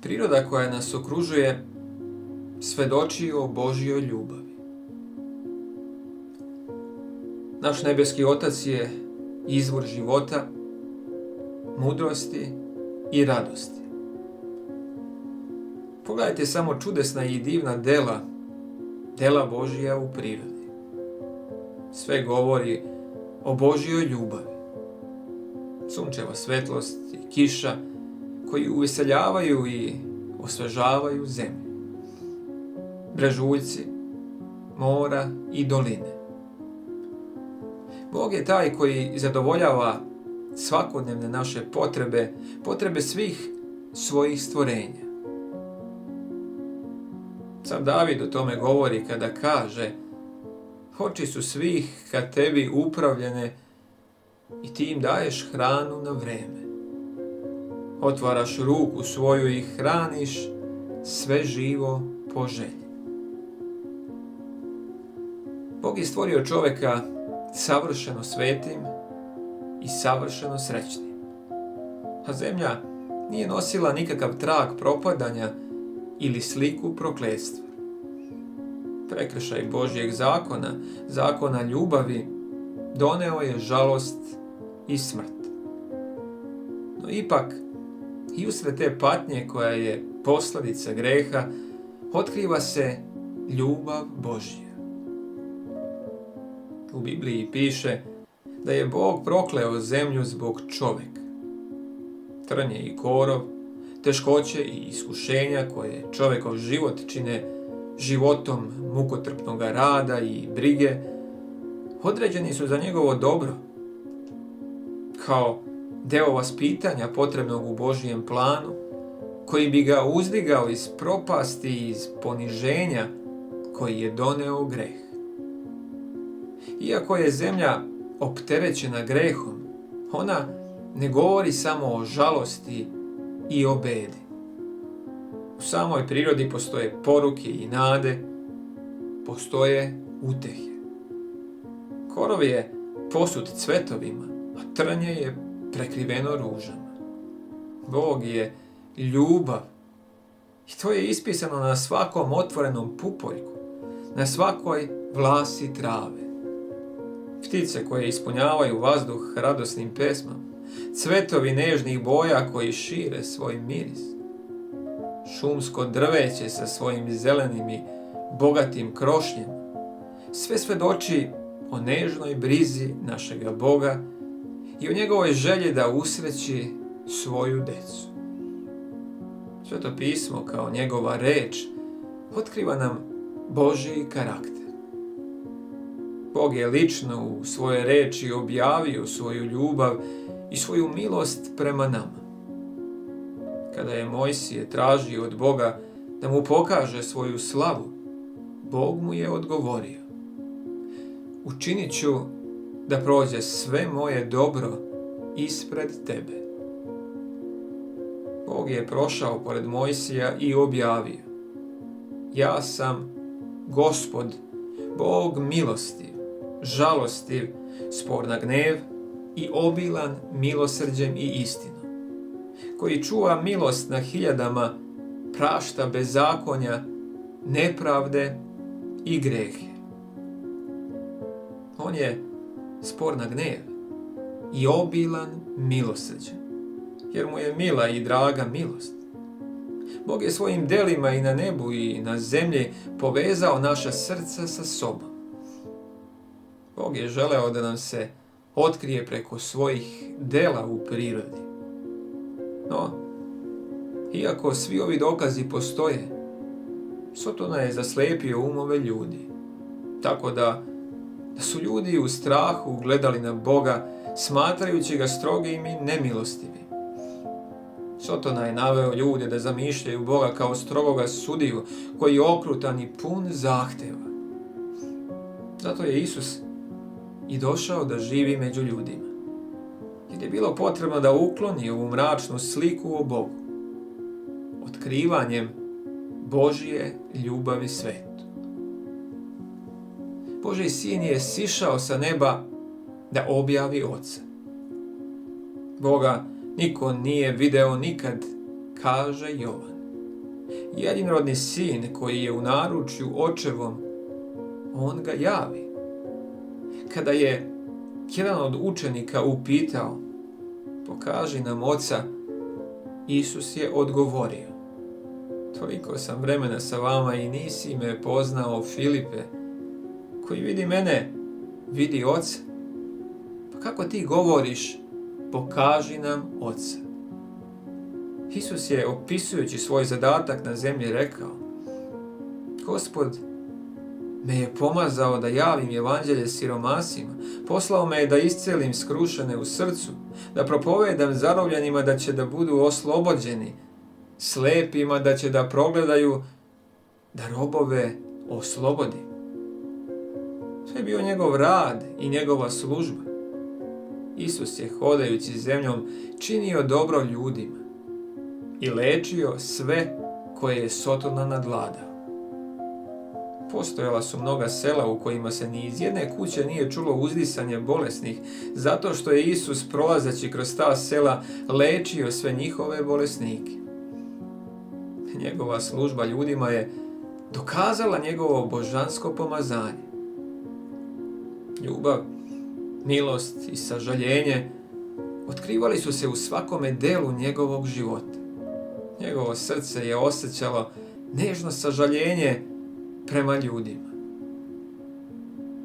Priroda koja nas okružuje svedoči o Božjoj ljubavi. Naš nebeski Otac je izvor života, mudrosti i radosti. Pogledajte samo čudesna i divna dela Božja u prirodi. Sve govori o Božjoj ljubavi. Sunčeva svetlost i kiša koji uveseljavaju i osvežavaju zemlju. Brežuljci, mora i doline. Bog je taj koji zadovoljava svakodnevne naše potrebe svih svojih stvorenja. Sam David o tome govori kada kaže: oči su svih ka tebi upravljene i ti im daješ hranu na vreme. Otvaraš ruku svoju i hraniš sve živo po želji. Bog je stvorio čovjeka savršeno svetim i savršeno srećnim. A zemlja nije nosila nikakav trag propadanja ili sliku prokletstva. Prekršaj Božjeg zakona ljubavi, doneo je žalost i smrt. No ipak, i usred te patnje koja je posljedica greha, otkriva se ljubav Božja. U Bibliji piše da je Bog prokleo zemlju zbog čovjeka. Trnje i korov, teškoće i iskušenja koje čovjekov život čine životom mukotrpnog rada i brige, određeni su za njegovo dobro, kao deo vaspitanja potrebnog u Božjem planu, koji bi ga uzdigao iz propasti i iz poniženja koji je doneo greh. Iako je zemlja opterećena grehom, ona ne govori samo o žalosti i o bedi. U samoj prirodi postoje poruke i nade, postoje utehe. Korov je posut cvetovima, a trnje je prekriveno ružama. Bog je ljubav i to je ispisano na svakom otvorenom pupoljku, na svakoj vlasi trave. Ptice koje ispunjavaju vazduh radosnim pesmama, cvetovi nežnih boja koji šire svoj miris, šumsko drveće sa svojim zelenim i bogatim krošnjem, sve svedoči o nežnoj brizi našega Boga i o njegovoj želji da usreći svoju decu. Sveto pismo kao njegova reč otkriva nam Božji karakter. Bog je lično u svojoj reči objavio svoju ljubav i svoju milost prema nama. Kada je Mojsije tražio od Boga da mu pokaže svoju slavu, Bog mu je odgovorio: učinit ću da prođe sve moje dobro ispred tebe. Bog je prošao pored Mojsija i objavio: ja sam Gospod, Bog milostiv, žalostiv, spor na gnev i obilan milosrđem i istinom, koji čuva milost na hiljadama, prašta bezakonja, nepravde i grehe. On je spor na gnev i obilan milosrđem, jer mu je mila i draga milost. Bog je svojim delima i na nebu i na zemlji povezao naša srca sa sobom. Bog je želeo da nam se otkrije preko svojih dela u prirodi. No, iako svi ovi dokazi postoje, Sotona je zaslijepio umove ljudi, tako da su ljudi u strahu gledali na Boga, smatrajući ga strogim i nemilostivim. Sotona je naveo ljude da zamišljaju Boga kao strogoga sudiju koji je okrutan i pun zahtjeva. Zato je Isus i došao da živi među ljudima, jer je bilo potrebno da ukloni ovu mračnu sliku o Bogu, otkrivanjem Božje ljubavi svetu. Božji sin je sišao sa neba da objavi Oca. Boga niko nije video nikad kaže Jovan. Jedinrodni sin koji je u naručju očevom, on ga javi. Kada je jedan od učenika upitao, pokaži nam oca, Isus je odgovorio, toliko sam vremena sa vama i nisi me poznao, Filipe, koji vidi mene, vidi oca. Pa kako ti govoriš, pokaži nam oca? Isus je, opisujući svoj zadatak na zemlji, rekao, Gospod me je pomazao da javim evanđelje siromasima, poslao me je da iscelim skrušene u srcu, da propovedam zarovljenima da će da budu oslobođeni, slepima da će da progledaju, da robove oslobodi. To je bio njegov rad i njegova služba. Isus je, hodajući zemljom, činio dobro ljudima i lečio sve koje je Sotona nadvladao. Postojala su mnoga sela u kojima se ni iz jedne kuće nije čulo uzdisanje bolesnih, zato što je Isus, prolazeći kroz ta sela, lečio sve njihove bolesnike. Njegova služba ljudima je dokazala njegovo božansko pomazanje. Ljubav, milost i sažaljenje otkrivali su se u svakome delu njegovog života. Njegovo srce je osjećalo nežno sažaljenje prema ljudima.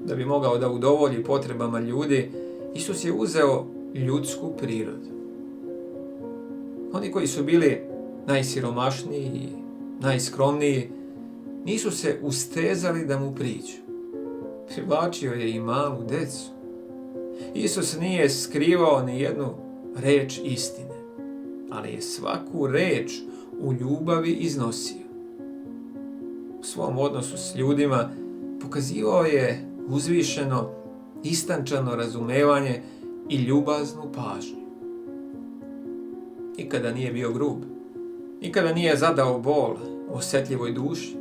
Da bi mogao da udovolji potrebama ljudi, Isus je uzeo ljudsku prirodu. Oni koji su bili najsiromašniji i najskromniji nisu se ustezali da mu priđu. Privlačio je i malu decu. Isus nije skrivao ni jednu reč istine, ali je svaku reč u ljubavi iznosio. U svom odnosu s ljudima pokazivao je uzvišeno, istančano razumevanje i ljubaznu pažnju. Nikada nije bio grub, nikada nije zadao bol osjetljivoj duši.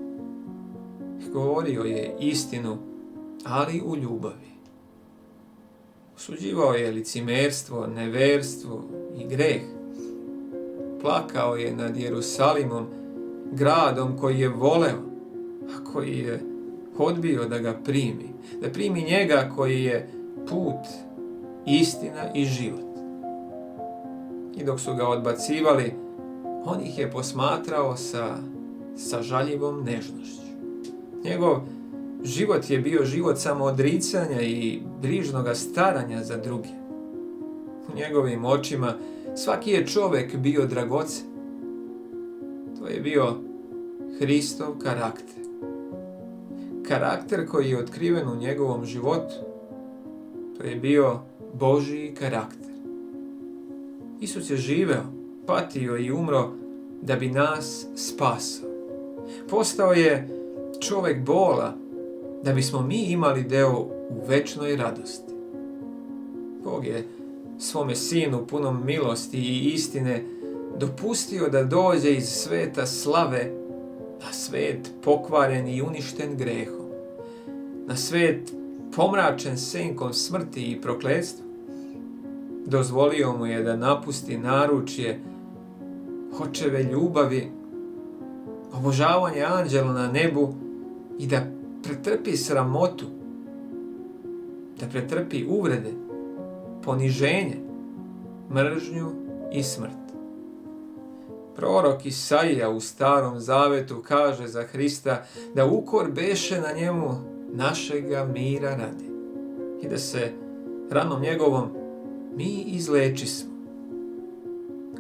Govorio je istinu, ali u ljubavi. Osuđivao je licemjerstvo, neverstvo i greh. Plakao je nad Jerusalimom, gradom koji je voleo, a koji je odbio da ga primi, da primi njega koji je put, istina i život. I dok su ga odbacivali, on ih je posmatrao sa žaljivom nežnošću. Njegov život je bio život samoodricanja i brižnoga staranja za druge. U njegovim očima svaki je čovjek bio dragocen. To je bio Hristov karakter. Karakter koji je otkriven u njegovom životu. To je bio Božji karakter. Isus je živeo, patio i umro da bi nas spasao. Postao je čovjek bola da bismo mi imali deo u večnoj radosti. Bog je svome sinu punom milosti i istine dopustio da dođe iz sveta slave na svet pokvaren i uništen grehom, na svet pomračen senkom smrti i prokletstva. Dozvolio mu je da napusti naručje očeve ljubavi, obožavanje anđela na nebu i da pretrpi sramotu, da pretrpi uvrede, poniženje, mržnju i smrt. Prorok Isaija u Starom Zavetu kaže za Hrista da ukor beše na njemu našega mira radi i da se ranom njegovom mi izlečismo.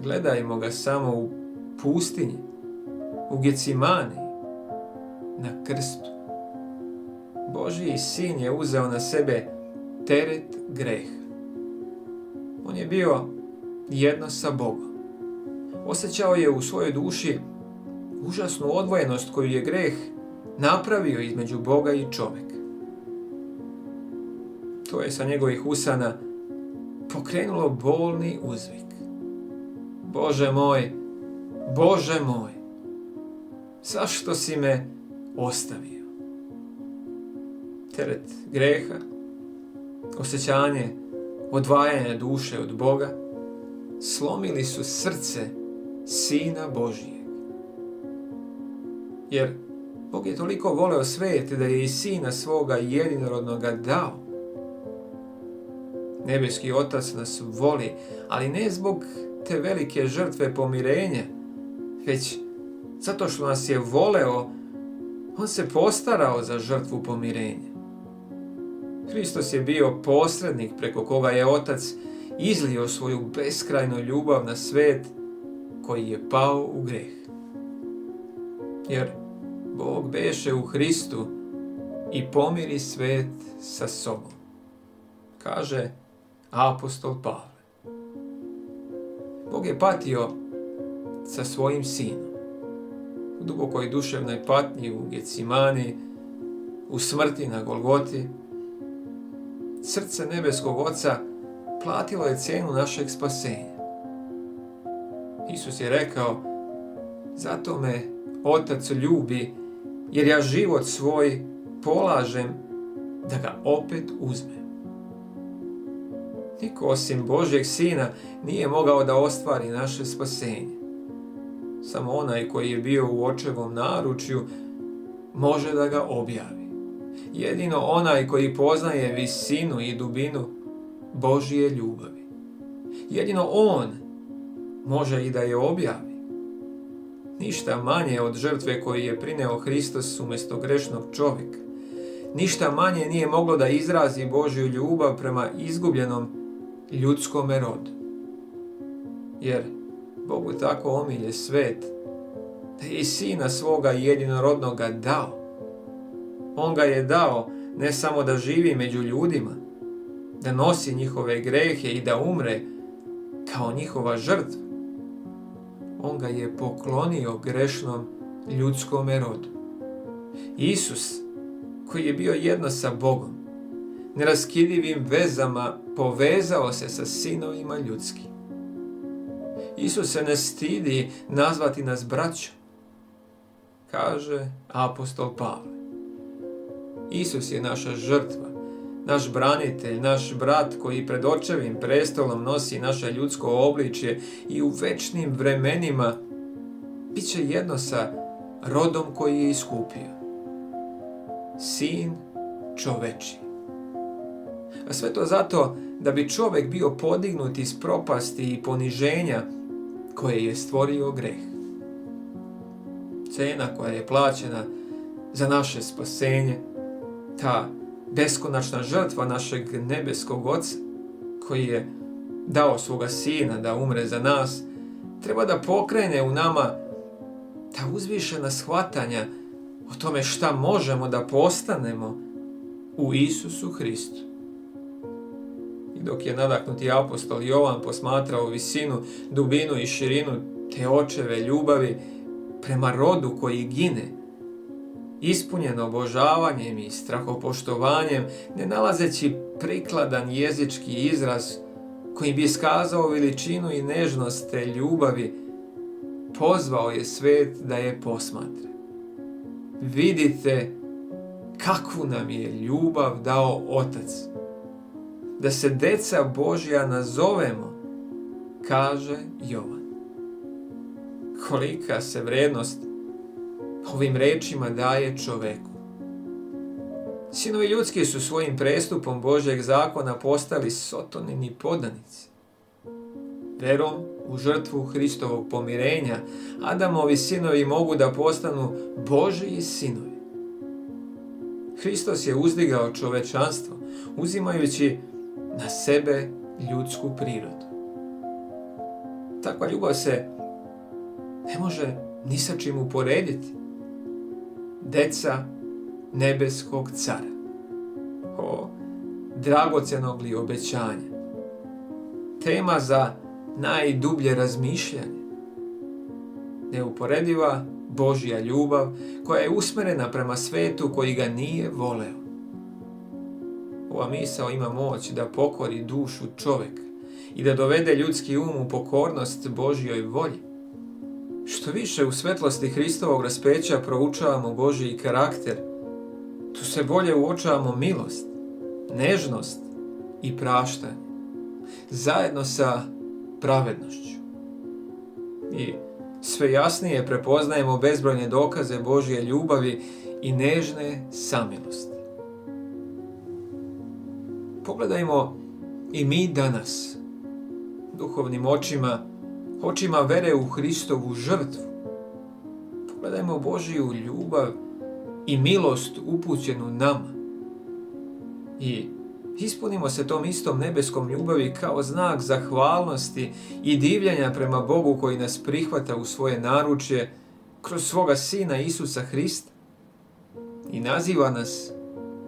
Gledajmo ga samo u pustinji, u Gecimani, na krstu. Božji sin je uzeo na sebe teret greha. On je bio jedno sa Bogom. Osjećao je u svojoj duši užasnu odvojenost koju je greh napravio između Boga i čovjeka. To je sa njegovih usana pokrenulo bolni uzvik. Bože moj, zašto si me ostavio? Teret greha, osjećanje odvajanja duše od Boga slomili su srce Sina Božijeg. Jer Bog je toliko voleo svijet da je i Sina svoga jedinorodnoga dao. Nebeski Otac nas voli, ali ne zbog te velike žrtve pomirenja, već zato što nas je voleo, on se postarao za žrtvu pomirenja. Hristos je bio posrednik preko koga je Otac izlio svoju beskrajnu ljubav na svijet koji je pao u greh. Jer Bog beše u Hristu i pomiri svijet sa sobom, kaže apostol Pavle. Bog je patio sa svojim Sinom u dubokoj duševnoj patnji u Getsimani, u smrti na Golgoti. Srce nebeskog Oca platilo je cijenu našeg spasenja. Isus je rekao, zato me Otac ljubi, jer ja život svoj polažem da ga opet uzmem. Niko osim Božjeg Sina nije mogao da ostvari naše spasenje. Samo onaj koji je bio u Očevom naručju može da ga objavi. Jedino onaj koji poznaje visinu i dubinu Božje ljubavi. Jedino on može i da je objavi. Ništa manje od žrtve koju je prineo Hristos umjesto grešnog čovjeka. Ništa manje nije moglo da izrazi Božju ljubav prema izgubljenom ljudskome rodu. Jer Bogu tako omilje svet, da je i Sina svoga jedinorodnoga dao. On ga je dao ne samo da živi među ljudima, da nosi njihove grehe i da umre kao njihova žrtva. On ga je poklonio grešnom ljudskome rodu. Isus, koji je bio jedno sa Bogom, neraskidivim vezama povezao se sa sinovima ljudskim. Isus se ne stidi nazvati nas braćom, kaže apostol Pavle. Isus je naša žrtva, naš branitelj, naš brat koji pred očevim prestolom nosi naše ljudsko obličje i u večnim vremenima bit će jedno sa rodom koji je iskupio. Sin čovečiji. A sve to zato da bi čovjek bio podignut iz propasti i poniženja koje je stvorio greh. Cena koja je plaćena za naše spasenje, ta beskonačna žrtva našeg nebeskog Oca, koji je dao svoga Sina da umre za nas, treba da pokrene u nama ta uzvišena shvatanja o tome šta možemo da postanemo u Isusu Hristu. I dok je nadahnuti apostol Jovan posmatrao visinu, dubinu i širinu te očeve ljubavi prema rodu koji gine, ispunjen obožavanjem i strahopoštovanjem, ne nalazeći prikladan jezički izraz koji bi iskazao veličinu i nežnost te ljubavi, pozvao je svet da je posmatra. Vidite kakvu nam je ljubav dao Otac, da se deca Božja nazovemo, kaže Jovan. Kolika se vrednost ovim rečima daje čoveku. Sinovi ljudski su svojim prestupom Božjeg zakona postali Sotonini podanici. Verom u žrtvu Hristovog pomirenja, Adamovi sinovi mogu da postanu Božji sinovi. Hristos je uzdigao čovečanstvo, uzimajući na sebe ljudsku prirodu. Takva ljubav se ne može ni sa čim uporediti. Deca nebeskog cara. O, dragocjenog li obećanja. Tema za najdublje razmišljanje. Neuporediva Božja ljubav koja je usmjerena prema svetu koji ga nije voleo. Ova misao ima moć da pokori dušu čovjeka i da dovede ljudski um u pokornost Božjoj volji. Što više u svetlosti Hristovog raspeća proučavamo Božji karakter, tu se bolje uočavamo milost, nežnost i praštanje, zajedno sa pravednošću. I sve jasnije prepoznajemo bezbrojne dokaze Božje ljubavi i nežne samilosti. Pogledajmo i mi danas duhovnim očima vere u Hristovu žrtvu. Pogledajmo Božju ljubav i milost upućenu nama i ispunimo se tom istom nebeskom ljubavi kao znak zahvalnosti i divljenja prema Bogu koji nas prihvata u svoje naručje kroz svoga Sina Isusa Hrista i naziva nas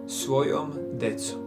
svojom decom.